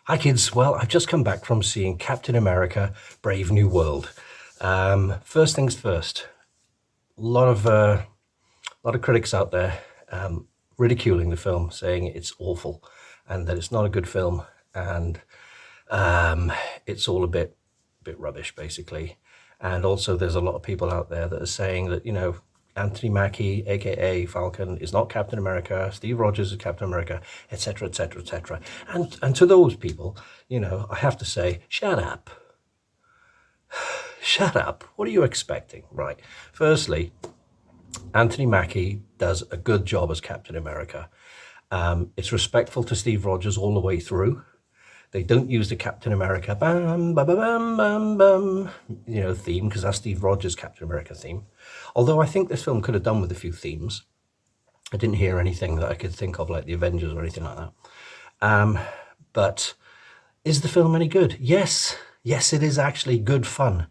Hi kids, well I've just come back from seeing Captain America Brave New World. First things first, a lot of critics out there ridiculing the film, saying it's awful and that it's not a good film and it's all a bit rubbish basically. And also there's a lot of people out there that are saying that, you know, Anthony Mackie, aka Falcon, is not Captain America, Steve Rogers is Captain America, etc., etc., etc. And to those people, you know, I have to say, shut up. Shut up. What are you expecting? Right. Firstly, Anthony Mackie does a good job as Captain America. It's respectful to Steve Rogers all the way through. They don't use the Captain America bam, bam, bam, bam, bam, you know, theme, because that's Steve Rogers' Captain America theme. Although I think this film could have done with a few themes. I didn't hear anything that I could think of, like the Avengers or anything like that. But is the film any good? Yes. Yes, it is actually good fun.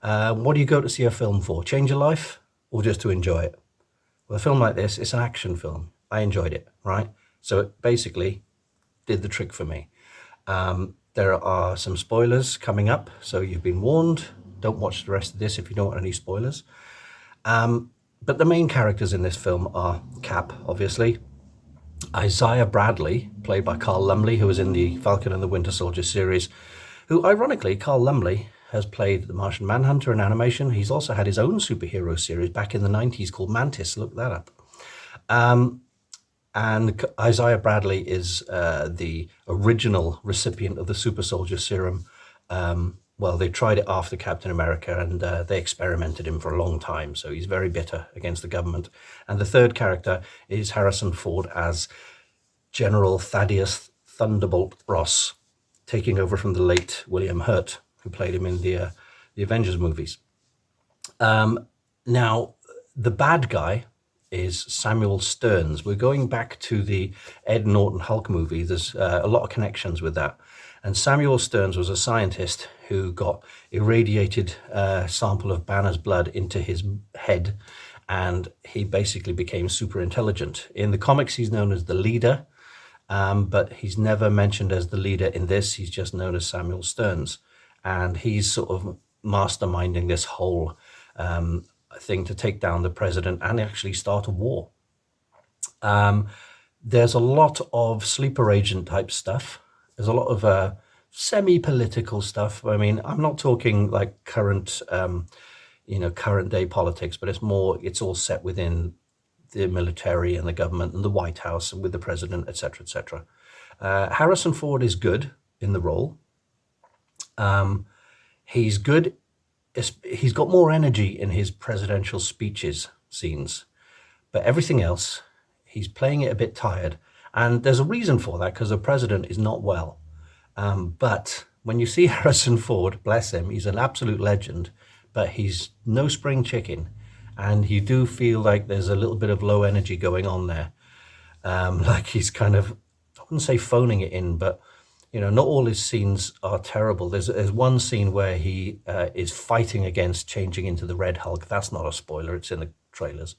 What do you go to see a film for? Change your life or just to enjoy it? Well, a film like this, it's an action film. I enjoyed it, right? So it basically did the trick for me. There are some spoilers coming up, so you've been warned. Don't watch the rest of this if you don't want any spoilers. But the main characters in this film are Cap, obviously, Isaiah Bradley, played by Carl Lumbly, who was in the Falcon and the Winter Soldier series, who, ironically, Carl Lumbly has played the Martian Manhunter in animation. He's also had his own superhero series back in the 90s called Mantis. Look that up. And Isaiah Bradley is the original recipient of the Super Soldier Serum. Well, they tried it after Captain America and they experimented him for a long time. So he's very bitter against the government. And the third character is Harrison Ford as General Thaddeus Thunderbolt Ross, taking over from the late William Hurt, who played him in the Avengers movies. Now, the bad guy is Samuel Stearns. We're going back to the Ed Norton Hulk movie. There's a lot of connections with that. And Samuel Stearns was a scientist who got irradiated sample of Banner's blood into his head, and he basically became super intelligent. In the comics, he's known as the Leader, but he's never mentioned as the Leader in this. He's just known as Samuel Stearns. And he's sort of masterminding this whole thing to take down the president and actually start a war. There's a lot of sleeper agent type stuff. There's a lot of semi-political stuff. I mean, I'm not talking like current, current day politics, but it's all set within the military and the government and the White House and with the president, etc., etc. Harrison Ford is good in the role. He's good. He's got more energy in his presidential speeches scenes, but everything else, he's playing it a bit tired. And there's a reason for that, because the president is not well. But when you see Harrison Ford, bless him, he's an absolute legend, but he's no spring chicken. And you do feel like there's a little bit of low energy going on there. Like he's kind of, I wouldn't say phoning it in, but you know, not all his scenes are terrible. There's one scene where he is fighting against changing into the Red Hulk. That's not a spoiler, it's in the trailers.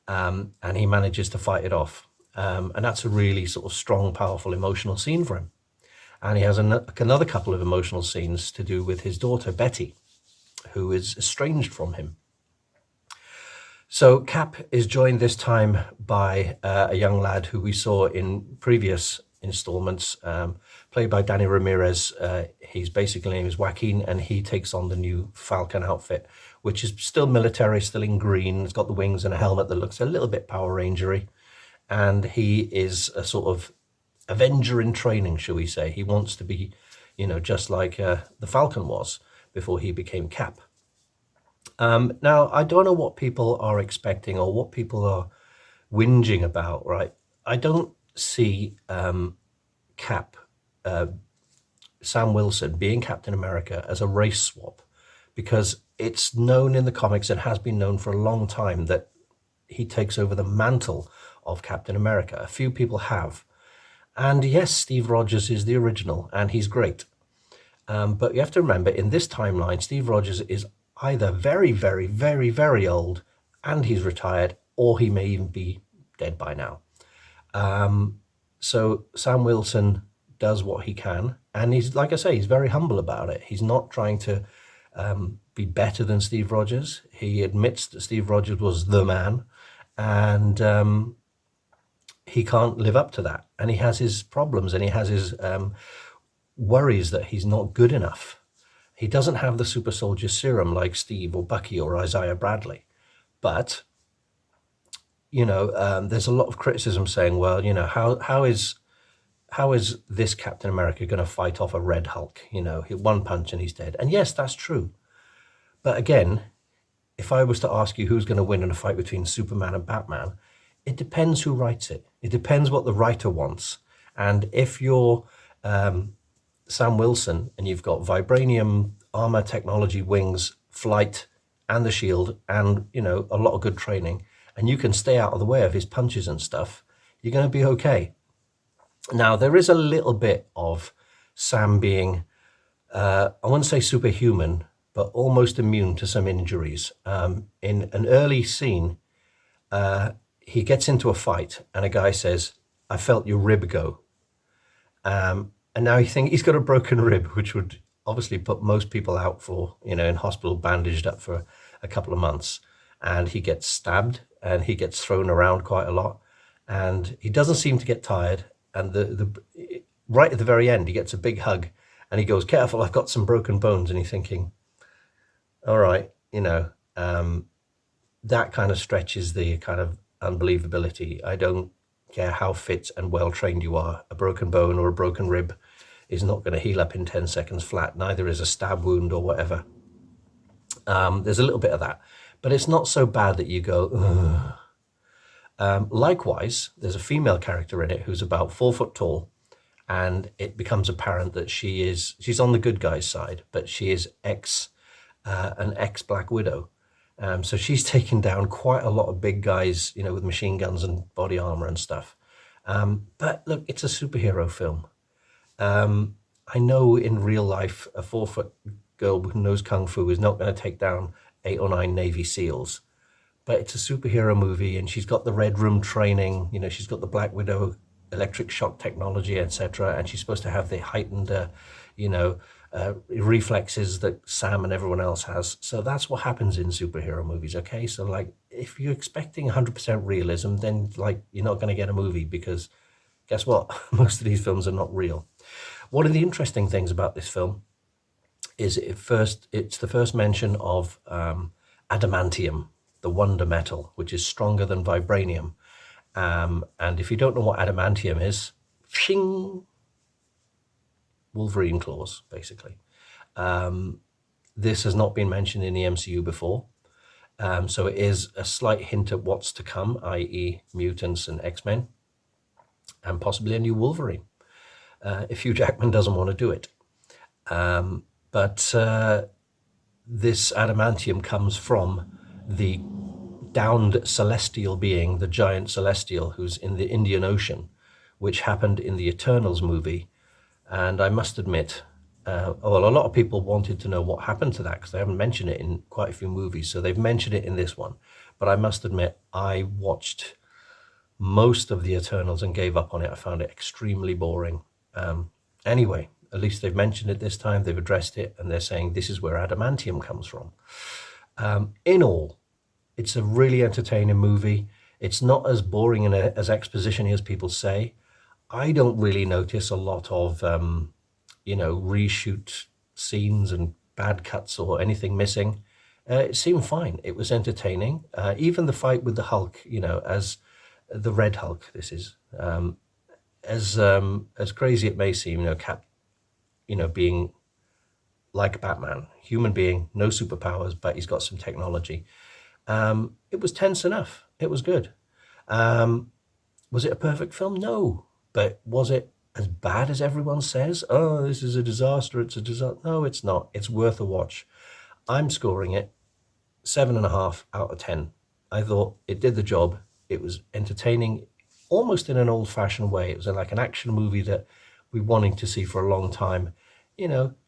And he manages to fight it off. And that's a really sort of strong, powerful, emotional scene for him. And he has another couple of emotional scenes to do with his daughter, Betty, who is estranged from him. So Cap is joined this time by a young lad who we saw in previous installments, played by Danny Ramirez. He's basically named is Joaquin, and he takes on the new Falcon outfit, which is still military, still in green. It's got the wings and a helmet that looks a little bit Power Ranger-y. And he is a sort of Avenger in training, shall we say. He wants to be, you know, just like the Falcon was before he became Cap. Now, I don't know what people are expecting or what people are whinging about, right? I don't see Cap, Sam Wilson, being Captain America as a race swap, because it's known in the comics and has been known for a long time that he takes over the mantle of Captain America. A few people have. And yes, Steve Rogers is the original and he's great. But you have to remember, in this timeline, Steve Rogers is either very, very, very, very old and he's retired, or he may even be dead by now. So Sam Wilson does what he can, and he's, like I say, he's very humble about it. He's not trying to be better than Steve Rogers. He admits that Steve Rogers was the man, and he can't live up to that. And he has his problems, and he has his worries that he's not good enough. He doesn't have the super soldier serum like Steve or Bucky or Isaiah Bradley. But, there's a lot of criticism saying, well, how is this Captain America going to fight off a Red Hulk? Hit one punch and he's dead. And yes, that's true. But again, if I was to ask you who's going to win in a fight between Superman and Batman, it depends who writes it. It depends what the writer wants. And if you're Sam Wilson and you've got vibranium armor technology, wings, flight, and the shield, and a lot of good training, and you can stay out of the way of his punches and stuff, you're going to be okay. Now, there is a little bit of Sam being, I wouldn't say superhuman, but almost immune to some injuries. In an early scene, he gets into a fight and a guy says, "I felt your rib go." And now you think he's got a broken rib, which would obviously put most people out for, in hospital, bandaged up for a couple of months. And he gets stabbed and he gets thrown around quite a lot. And he doesn't seem to get tired. And right at the very end, he gets a big hug and he goes, "Careful, I've got some broken bones." And you're thinking, all right, that kind of stretches the kind of unbelievability. I don't care how fit and well trained you are. A broken bone or a broken rib is not going to heal up in 10 seconds flat. Neither is a stab wound or whatever. There's a little bit of that, but it's not so bad that you go, ugh. Likewise, there's a female character in it who's about 4 foot tall, and it becomes apparent that she's on the good guy's side, but she is an ex Black Widow. So she's taken down quite a lot of big guys, with machine guns and body armor and stuff. But look, it's a superhero film. I know in real life, a 4 foot girl who knows Kung Fu is not going to take down 8 or 9 Navy SEALs. But it's a superhero movie, and she's got the Red Room training, she's got the Black Widow electric shock technology, etc. And she's supposed to have the heightened, reflexes that Sam and everyone else has. So that's what happens in superhero movies, okay? So, if you're expecting 100% realism, then, you're not going to get a movie, because guess what? Most of these films are not real. One of the interesting things about this film is it's the first mention of adamantium, the wonder metal, which is stronger than vibranium. And if you don't know what adamantium is, shing, Wolverine claws, basically. This has not been mentioned in the MCU before. So it is a slight hint at what's to come, i.e. mutants and X-Men, and possibly a new Wolverine, if Hugh Jackman doesn't want to do it. But this adamantium comes from the downed celestial being, the giant celestial who's in the Indian Ocean, which happened in the Eternals movie. And I must admit, a lot of people wanted to know what happened to that, because they haven't mentioned it in quite a few movies. So they've mentioned it in this one. But I must admit, I watched most of the Eternals and gave up on it. I found it extremely boring. Anyway, at least they've mentioned it this time. They've addressed it, and they're saying this is where adamantium comes from. In all, it's a really entertaining movie. It's not as boring and as exposition-y as people say. I don't really notice a lot of, reshoot scenes and bad cuts or anything missing. It seemed fine. It was entertaining. Even the fight with the Hulk, as the Red Hulk, this is, as crazy it may seem, Cap, being like Batman, human being, no superpowers, but he's got some technology. It was tense enough. It was good. Was it a perfect film? No. But was it as bad as everyone says? Oh, this is a disaster. It's a disaster. No, it's not. It's worth a watch. I'm scoring it 7.5 out of 10. I thought it did the job. It was entertaining, almost in an old-fashioned way. It was like an action movie that we wanted to see for a long time.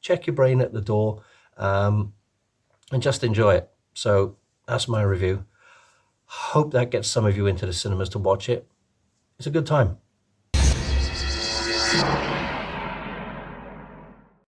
check your brain at the door, and just enjoy it. So that's my review. Hope that gets some of you into the cinemas to watch it. It's a good time.